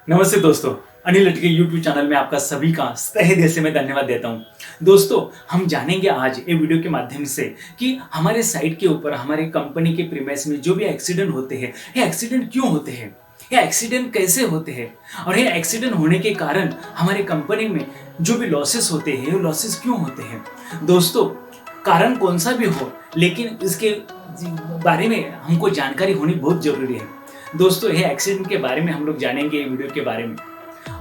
नमस्ते दोस्तों। अनिल लटके यूट्यूब चैनल में आपका सभी का तहे दिल से मैं धन्यवाद देता हूँ। दोस्तों, हम जानेंगे आज ये वीडियो के माध्यम से कि हमारे साइट के ऊपर हमारे कंपनी के प्रीमाइस में जो भी एक्सीडेंट होते हैं, ये एक्सीडेंट क्यों होते हैं, ये एक्सीडेंट कैसे होते हैं और ये एक्सीडेंट होने के कारण हमारे कंपनी में जो भी लॉसेस होते हैं, ये लॉसेस क्यों होते हैं। दोस्तों, कारण कौन सा भी हो, लेकिन इसके बारे में हमको जानकारी होनी बहुत जरूरी है। दोस्तों, ये एक्सीडेंट के बारे में हम लोग जानेंगे ये वीडियो के बारे में।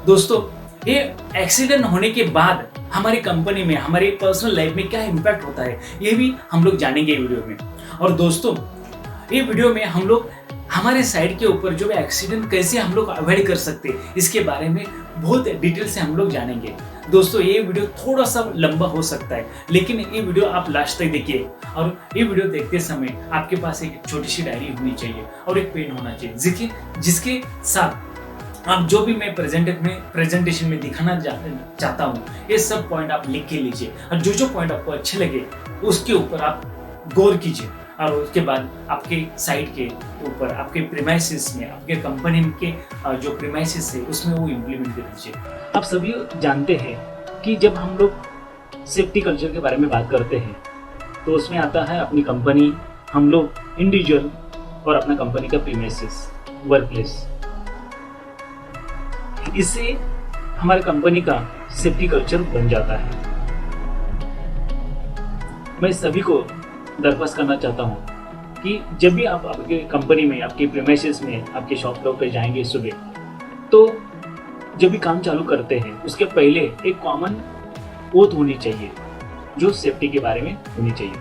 दोस्तों, ये एक्सीडेंट होने के बाद हमारी कंपनी में, हमारे पर्सनल लाइफ में क्या इम्पैक्ट होता है, ये भी हम लोग जानेंगे वीडियो में। और दोस्तों, ये वीडियो में हम लोग हमारे साइड के ऊपर जो भी एक्सीडेंट कैसे हम लोग अवॉइड कर सकते हैं, इसके बारे में बहुत डिटेल से हम लोग जानेंगे। दोस्तों, ये वीडियो थोड़ा सा लंबा हो सकता है, लेकिन ये वीडियो आप लास्ट तक देखिए। और ये वीडियो देखते समय आपके पास एक छोटी सी डायरी होनी चाहिए और एक पेन होना चाहिए, जिसके साथ आप जो भी मैं प्रेजेंटेशन में दिखाना चाहता हूँ, ये सब पॉइंट आप लिख के लीजिए और जो पॉइंट आपको अच्छे लगे उसके ऊपर आप गौर कीजिए। और उसके बाद आपके साइट के ऊपर, आपके प्रीमाइसेस में, आपके कंपनी के जो प्रीमाइसेस है उसमें वो इम्प्लीमेंट कर दीजिए। आप सभी जानते हैं कि जब हम लोग सेफ्टी कल्चर के बारे में बात करते हैं तो उसमें आता है अपनी कंपनी, हम लोग इंडिविजुअल और अपना कंपनी का प्रीमाइसेस, वर्क प्लेस। इससे हमारे कंपनी का सेफ्टी कल्चर बन जाता है। मैं सभी को दरख्वास्त करना चाहता हूँ कि जब भी आप आपके कंपनी में, आपके प्रीमाइसेस में, आपके शॉप फ्लोर पे जाएंगे सुबह, तो जब भी काम चालू करते हैं उसके पहले एक कॉमन ओथ होनी चाहिए जो सेफ्टी के बारे में होनी चाहिए।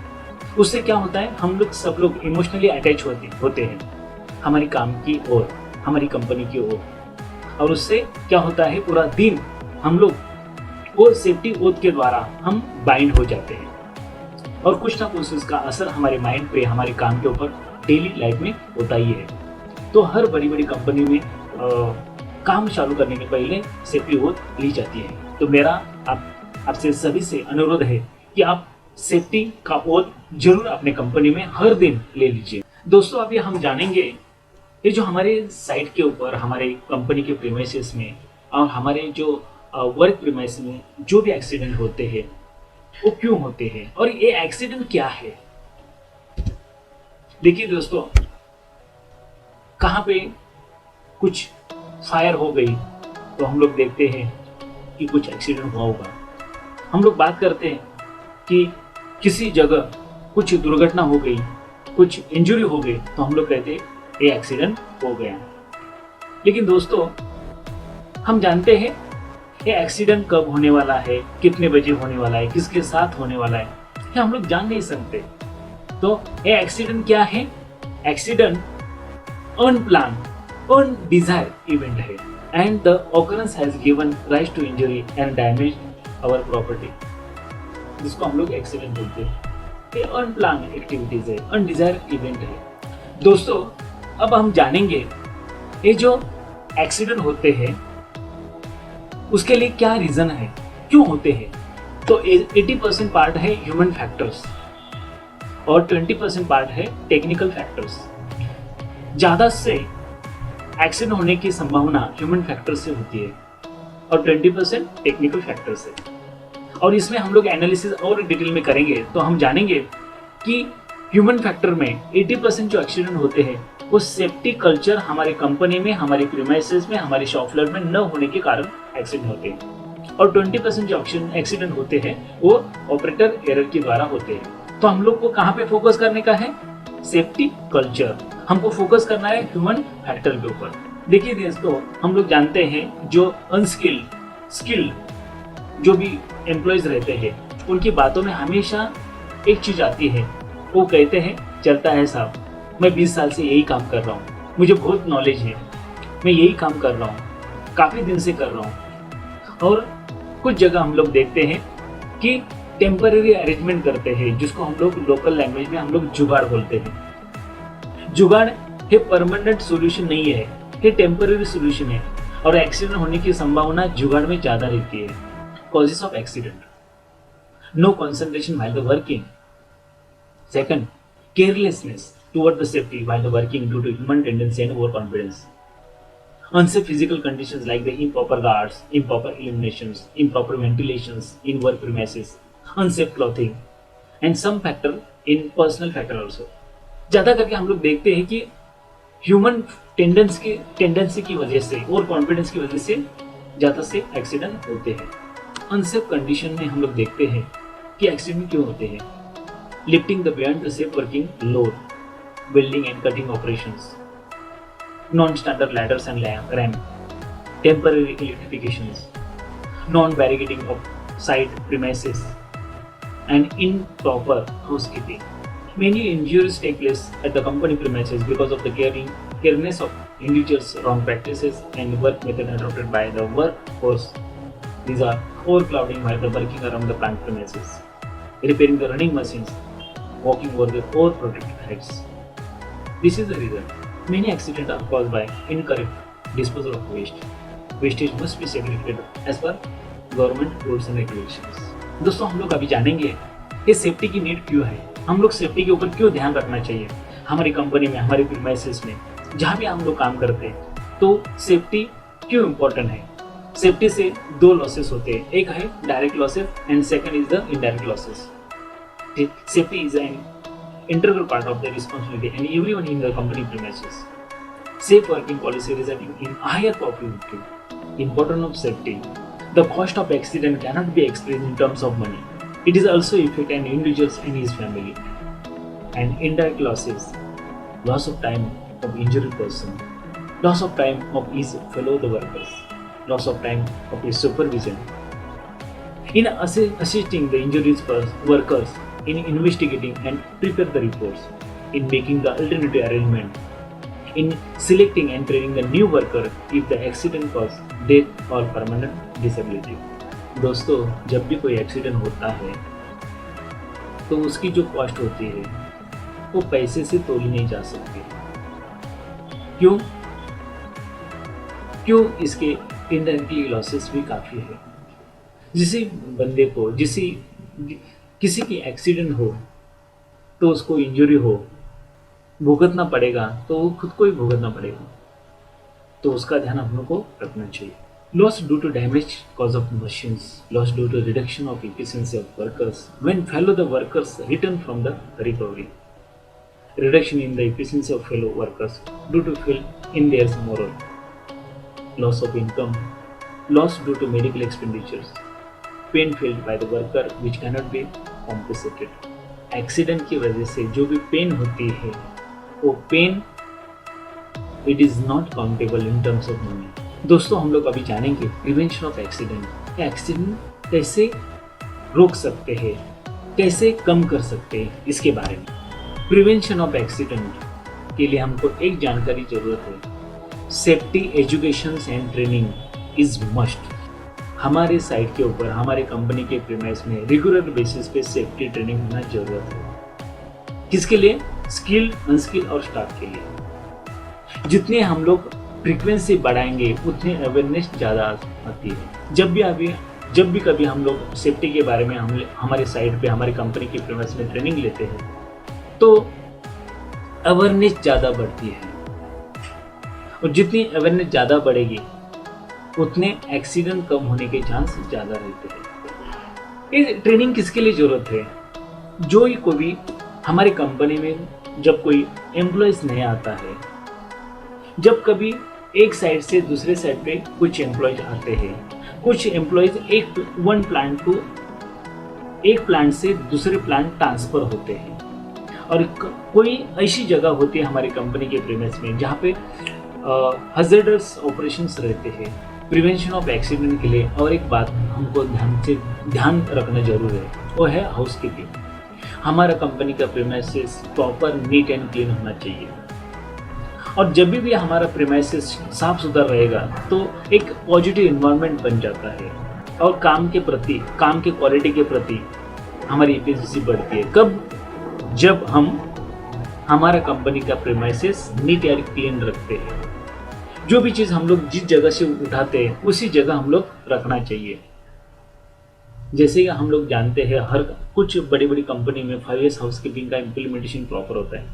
उससे क्या होता है, हम लोग सब लोग इमोशनली अटैच होते हैं हमारी काम की ओर, हमारी कंपनी की ओर। और उससे क्या होता है, पूरा दिन हम लोग वो सेफ्टी ओथ के द्वारा हम बाइंड हो जाते हैं और कुछ ना कुछ उसका असर हमारे माइंड पे, हमारे काम के ऊपर डेली लाइफ में होता ही है। तो हर बड़ी बड़ी कंपनी में काम चालू करने के पहले सेफ्टी ओथ ली जाती है। तो मेरा आपसे सभी से अनुरोध है कि आप सेफ्टी का ओथ जरूर अपने कंपनी में हर दिन ले लीजिए। दोस्तों, अभी हम जानेंगे ये जो हमारे साइट के ऊपर, हमारे कंपनी के प्रीमाइसेस में और हमारे जो वर्क प्रीमाइस में जो भी एक्सीडेंट होते हैं वो क्यों होते हैं और ये एक्सीडेंट क्या है। देखिए दोस्तों, कहाँ पे कुछ फायर हो गई तो हम लोग देखते हैं कि कुछ एक्सीडेंट हुआ होगा। हम लोग बात करते हैं कि किसी जगह कुछ दुर्घटना हो गई, कुछ इंजरी हो गई, तो हम लोग कहते हैं ये एक्सीडेंट हो गया। लेकिन दोस्तों, हम जानते हैं ये एक्सीडेंट कब होने वाला है, कितने बजे होने वाला है, किसके साथ होने वाला है, ये हम लोग जान नहीं सकते। तो ये एक्सीडेंट क्या है? एक्सीडेंट अनप्लान, अनडिजायर्ड इवेंट है and the occurrence has given rise to injury and damage our property, जिसको हम लोग एक्सीडेंट बोलते हैं। ये अनप्लान एक्टिविटीज है, अनडिजायर्ड इवेंट है। दोस्तों, अब हम जानेंगे ये जो एक्सीडेंट होते हैं उसके लिए क्या रीजन है, क्यों होते हैं। तो 80% पार्ट है ह्यूमन फैक्टर्स और 20% पार्ट है टेक्निकल फैक्टर्स। ज्यादा से एक्सीडेंट होने की संभावना ह्यूमन फैक्टर से होती है और 20% टेक्निकल फैक्टर से। और इसमें हम लोग एनालिसिस और डिटेल में करेंगे तो हम जानेंगे कि ह्यूमन फैक्टर में 80% जो एक्सीडेंट होते हैं वो सेफ्टी कल्चर हमारे कंपनी में, हमारे प्रीमाइसेस में, हमारे शॉप फ्लोर में न होने के कारण एक्सीडेंट होते हैं। और 20% जो एक्सीडेंट होते हैं वो ऑपरेटर एरर के द्वारा होते हैं। तो हम लोग को कहाँ पे फोकस करने का है? Safety culture. हमको फोकस करना है ह्यूमन फैक्टर के ऊपर। देखिए दोस्तों, हम लोग जानते हैं जो स्किल्ड जो भी एम्प्लॉयज रहते हैं उनकी बातों में हमेशा एक चीज आती है, वो कहते हैं चलता है साहब, मैं 20 साल से यही काम कर रहा हूँ, मुझे बहुत नॉलेज है, मैं यही काम कर रहा हूँ, काफ़ी दिन से कर रहा हूँ। और कुछ जगह हम लोग देखते हैं कि टेम्पररी अरेंजमेंट करते हैं, जिसको हम लोग लोकल लैंग्वेज में हम लोग जुगाड़ बोलते हैं। जुगाड़ ये परमानेंट सोल्यूशन नहीं है, ये टेम्पररी सोल्यूशन है और एक्सीडेंट होने की संभावना जुगाड़ में ज़्यादा रहती है। Causes of accident: no concentration while the working, second carelessness toward the safety while the working due to human tendency and overconfidence, Unsafe physical conditions like the improper guards, improper illuminations, improper ventilations in work premises, unsafe clothing, and some factor in personal factor also. ज़्यादा करके हम लोग देखते हैं कि human tendency की वजह से और कॉन्फिडेंस की वजह से ज़्यादा से एक्सीडेंट होते हैं। अनसेफ कंडीशन में हम लोग देखते हैं कि एक्सीडेंट क्यों होते हैं। Lifting the beyond the safe working load, building and cutting operations, non-standard ladders and ramp, temporary electrifications, non-barricading of site premises, and improper housekeeping. Many injuries take place at the company premises because of the carelessness of individuals, wrong practices, and work method adopted by the workforce. These are overcrowding while the working around the plant premises, repairing the running machines, walking over the overprotected heights. This is the reason many accidents are caused by incorrect disposal of waste. Wastage must be segregated as per government rules and regulations. दोस्तों हम लोग अभी जानेंगे कि safety की need क्यों है, हम लोग सेफ्टी के ऊपर क्यों ध्यान रखना चाहिए हमारी कंपनी में, हमारे प्रीमाइसेस में, जहाँ भी हम लोग काम करते हैं। तो सेफ्टी क्यों इम्पोर्टेंट है। सेफ्टी से दो लॉसेस होते हैं, एक है direct losses and second is the indirect losses. Safety is an integral part of the responsibility and everyone in the company premises. Safe working policy resulting in higher profitability. Importance of safety. The cost of accident cannot be expressed in terms of money. It is also affect an individual and his family. And indirect losses. Loss of time of injured person. Loss of time of his fellow the workers. Loss of time of his supervision. In assisting the injured workers, in investigating and prepare the reports, in making the alternative arrangement, in selecting and training the new worker if the accident cause death or permanent disability. दोस्तों जब भी कोई accident होता है तो उसकी जो cost होती है वो पैसे से तोली नहीं जा सकती। क्यों इसके इनडायरेक्टली लॉसेस भी काफ़ी है। जिस बंदे को किसी की एक्सीडेंट हो तो उसको इंजरी हो, भुगतना पड़ेगा तो वो खुद को ही भुगतना पड़ेगा, तो उसका ध्यान हम लोग को रखना चाहिए। Loss due to damage cause of machines, loss due to reduction of efficiency of workers when fellow the workers return from the recovery, reduction in the efficiency of fellow workers due to fail in their moral, loss of income, loss due to medical expenditures, pain field by the worker which cannot be compensated. Accident की वजह से जो भी pain होती है वो pain it is not countable in terms of money. दोस्तों हम लोग अभी जानेंगे प्रिवेंशन ऑफ एक्सीडेंट। एक्सीडेंट कैसे रोक सकते हैं, कैसे कम कर सकते हैं, इसके बारे में। प्रिवेंशन ऑफ एक्सीडेंट के लिए हमको एक जानकारी जरूरत है। Safety education and training is must. हमारे साइट के ऊपर, हमारे कंपनी के प्रीमाइस में रेगुलर बेसिस पे सेफ्टी ट्रेनिंग होना जरूरत है। किसके लिए? स्किल्ड, अनस्किल्ड और स्टाफ के लिए। जितने हम लोग फ्रीक्वेंसी बढ़ाएंगे उतनी अवेयरनेस ज़्यादा आती है। जब भी कभी हम लोग सेफ्टी के बारे में हमारे साइट पे, हमारे कंपनी के प्रीमाइस में ट्रेनिंग लेते हैं तो अवेयरनेस ज़्यादा बढ़ती है, और जितनी अवेयरनेस ज़्यादा बढ़ेगी उतने एक्सीडेंट कम होने के चांस ज़्यादा रहते हैं। ये ट्रेनिंग किसके लिए ज़रूरत है? जो ही कोई हमारी कंपनी में जब कोई एम्प्लॉयज नहीं आता है, जब कभी एक साइड से दूसरे साइड पे कुछ एम्प्लॉयज आते हैं, कुछ एम्प्लॉयज एक प्लांट से दूसरे प्लांट ट्रांसफर होते हैं, और कोई ऐसी जगह होती है हमारी कंपनी के प्रीमिस में जहाँ पे हज़ार्डस ऑपरेशंस रहते हैं। प्रिवेंशन ऑफ एक्सीडेंट के लिए और एक बात हमको ध्यान रखना जरूर है, वो है हाउसकीपिंग। हमारा कंपनी का premises proper neat and clean होना चाहिए, और जब भी हमारा प्रीमाइसेस साफ सुथरा रहेगा तो एक पॉजिटिव इन्वायरमेंट बन जाता है, और काम के क्वालिटी के प्रति हमारी एफिशिएंसी बढ़ती है। कब? जब हम हमारा कंपनी का प्रीमाइसेस नीट एंड क्लीन रखते हैं। जो भी चीज़ हम लोग जिस जगह से उठाते हैं उसी जगह हम लोग रखना चाहिए। जैसे कि हम लोग जानते हैं हर कुछ बड़ी बड़ी कंपनी में 5 years हाउसकीपिंग का इम्प्लीमेंटेशन प्रॉपर होता है,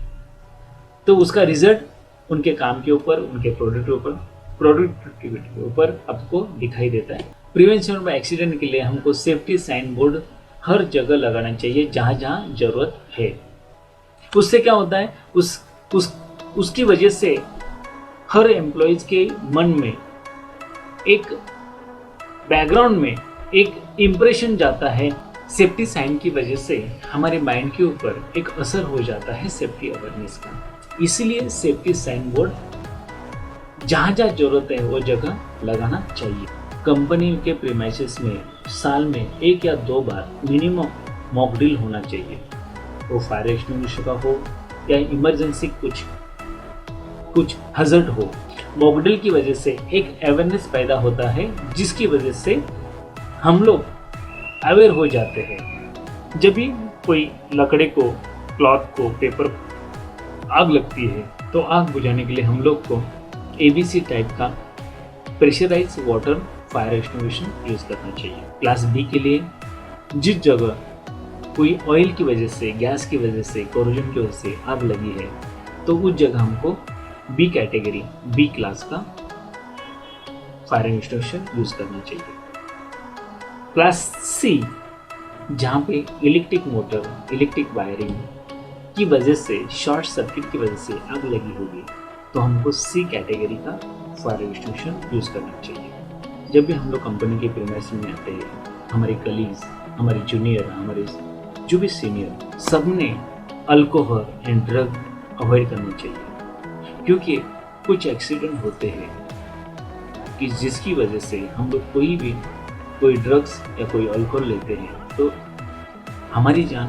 तो उसका रिजल्ट उनके काम के ऊपर, उनके प्रोडक्ट के ऊपर प्रोडक्टिविटी के ऊपर आपको दिखाई देता है। प्रिवेंशन ऑफ एक्सीडेंट के लिए हमको सेफ्टी साइन बोर्ड हर जगह लगाना चाहिए जहाँ जहाँ जरूरत है। उससे क्या होता है, उसकी वजह से हर एम्प्लॉयज के मन में एक बैकग्राउंड में एक इम्प्रेशन जाता है। सेफ्टी साइन की वजह से हमारे माइंड के ऊपर एक असर हो जाता है सेफ्टी अवेयरनेस का। इसलिए सेफ्टी साइन बोर्ड जहाँ जहाँ जरूरत है वो जगह लगाना चाहिए। कंपनी के प्रीमाइसेस में साल में 1 या 2 बार मिनिमम मॉक ड्रिल होना चाहिए। वो फायर एक्सटिंग्विशर का हो या इमरजेंसी कुछ हजर्ड हो। मॉक ड्रिल की वजह से एक अवेयरनेस पैदा होता है, जिसकी वजह से हम लोग अवेयर हो जाते हैं। जब भी कोई लकड़े को, क्लॉथ को, पेपर आग लगती है तो आग बुझाने के लिए हम लोग को ABC टाइप का pressurize water fire extinguisher use करना चाहिए। क्लास B के लिए जिस जगह कोई ऑयल की वजह से, गैस की वजह से, कोरोजन की वजह से आग लगी है तो उस जगह हमको B कैटेगरी, B क्लास का फायर एक्सटिंग्विशर यूज करना चाहिए। क्लास C जहाँ पे इलेक्ट्रिक मोटर, इलेक्ट्रिक वायरिंग की वजह से, शॉर्ट सर्किट की वजह से आग लगी होगी तो हमको C कैटेगरी का फायर एक्सटिंग्विशर यूज करना चाहिए। जब भी हम लोग कंपनी के प्रीमाइसेस में आते हैं, हमारे कलीग्स, हमारे जूनियर, हमारे जो भी सीनियर, सबने अल्कोहल एंड ड्रग अवॉइड करना चाहिए, क्योंकि कुछ एक्सीडेंट होते हैं कि जिसकी वजह से हम लोग कोई ड्रग्स या कोई अल्कोहल लेते हैं तो हमारी जान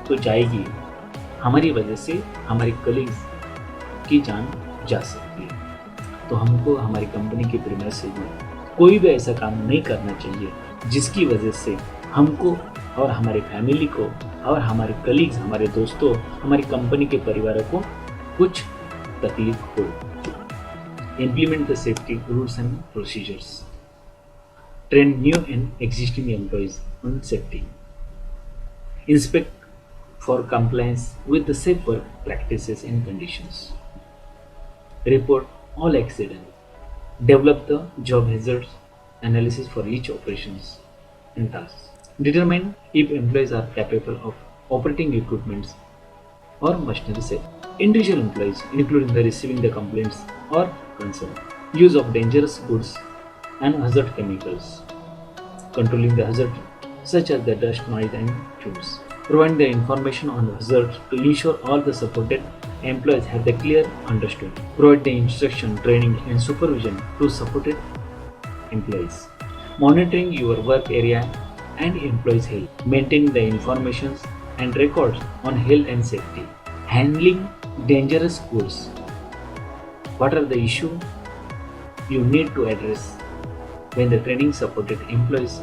तो जाएगी, हमारी वजह से हमारे कलीग्स की जान जा सकती है। तो हमको हमारी कंपनी के प्रीमाइसेस में कोई भी ऐसा काम नहीं करना चाहिए जिसकी वजह से हमको और हमारे फैमिली को और हमारे कलीग्स, हमारे दोस्तों, हमारी कंपनी के परिवारों को कुछ तकलीफ हो। Implement the safety rules and procedures. Train new and existing employees on safety. Inspect for compliance with the safe work practices and conditions. Report all accidents. Develop the job hazards analysis for each operations and tasks. Determine if employees are capable of operating equipments or machinery safe. Individual employees, including the receiving the complaints or concern. Use of dangerous goods and hazard chemicals. Controlling the hazard such as the dust, noise and fumes. Provide the information on the hazard to ensure all the supported employees have the clear understood. Provide the instruction, training and supervision to supported employees. Monitoring your work area and employees' health. Maintaining the information and records on health and safety. Handling dangerous goods. What are the issues you need to address when the training supported employees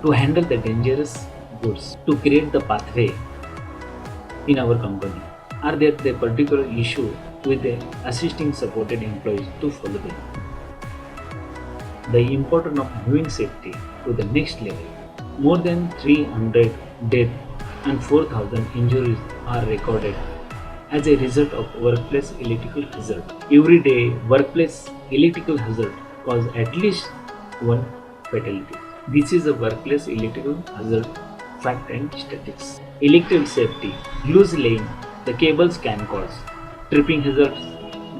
to handle the dangerous goods, to create the pathway in our company? Are there the particular issue with the assisting supported employees to follow them? The importance of moving safety to the next level. More than 300 deaths and 4,000 injuries are recorded as a result of workplace electrical hazard. Every day, workplace electrical hazard cause at least one fatality. This is a workplace electrical hazard fact and statistics. Electrical safety. Loose laying the cables can cause tripping hazards,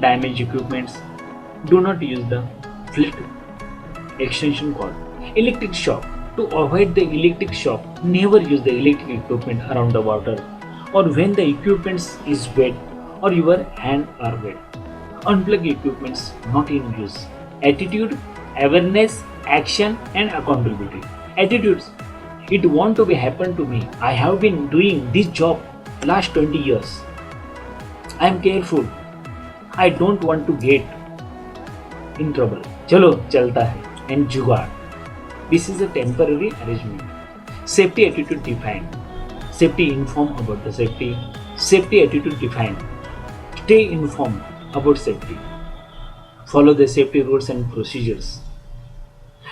damaged equipments. Do not use the flat extension cord. Electric shock. To avoid the electric shock, never use the electric equipment around the water or when the equipment is wet or your hand are wet. Unplug equipments not in use. Attitude, awareness, action and accountability. Attitudes. It want to be happen to me. I have been doing this job last 20 years. I am careful. I don't want to get in trouble. चलो चलता है. And जुगाड़. This is a temporary arrangement. Safety attitude defined. Safety informed about the safety. Safety attitude defined. Stay informed about safety. Follow the safety rules and procedures.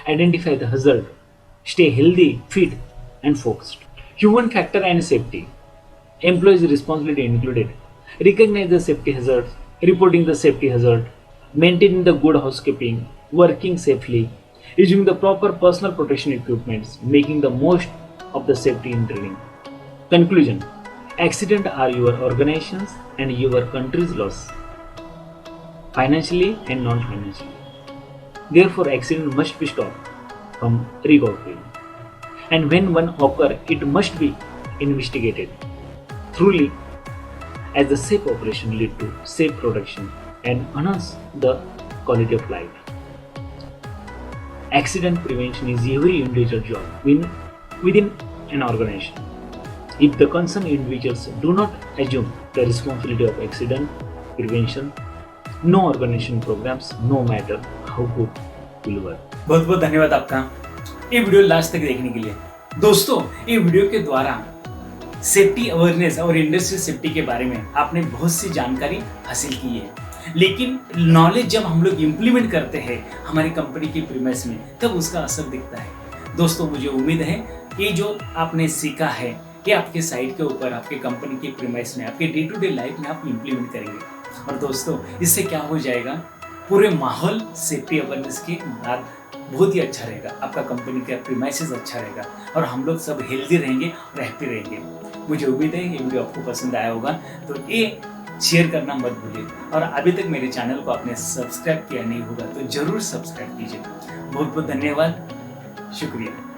Identify the hazard. Stay healthy, fit and focused. Human factor and safety. Employees' responsibility included. Recognize the safety hazard. Reporting the safety hazard. maintaining the good housekeeping, working safely, using the proper personal protection equipments, making the most of the safety in drilling. Conclusion: accidents are your organization's and your country's loss, financially and non-financially. Therefore, accident must be stopped from recurring. And when one occurs, it must be investigated thoroughly, as the safe operation lead to safe production and enhance the quality of life. Accident prevention is every individual job within an organization. If the concerned individuals do not assume the responsibility of accident prevention, no organization programs, no matter how good, will work. बहुत बहुत धन्यवाद आपका ये video last तक देखने के लिए। दोस्तों, ये वीडियो के द्वारा सेफ्टी अवेयरनेस और इंडस्ट्रियल सेफ्टी के बारे में आपने बहुत सी जानकारी हासिल की है, लेकिन नॉलेज जब हम लोग इम्प्लीमेंट करते हैं हमारी कंपनी की प्रीमाइस में, तब उसका असर दिखता है। दोस्तों, मुझे उम्मीद है कि जो आपने सीखा है कि आपके साइट के ऊपर, आपके कंपनी की प्रीमाइस में, आपके डे टू डे लाइफ में आप इम्प्लीमेंट करेंगे। और दोस्तों, इससे क्या हो जाएगा, पूरे माहौल सेफ्टी अवेयरनेस के बाद बहुत ही अच्छा रहेगा, आपका कंपनी का प्रीमाइसेस अच्छा रहेगा और हम लोग सब हेल्दी रहेंगे और हैप्पी रहेंगे। मुझे उम्मीद है ये वीडियो आपको पसंद आया होगा, तो ये शेयर करना मत भूलिए। और अभी तक मेरे चैनल को आपने सब्सक्राइब किया नहीं होगा तो जरूर सब्सक्राइब कीजिए। बहुत बहुत धन्यवाद, शुक्रिया।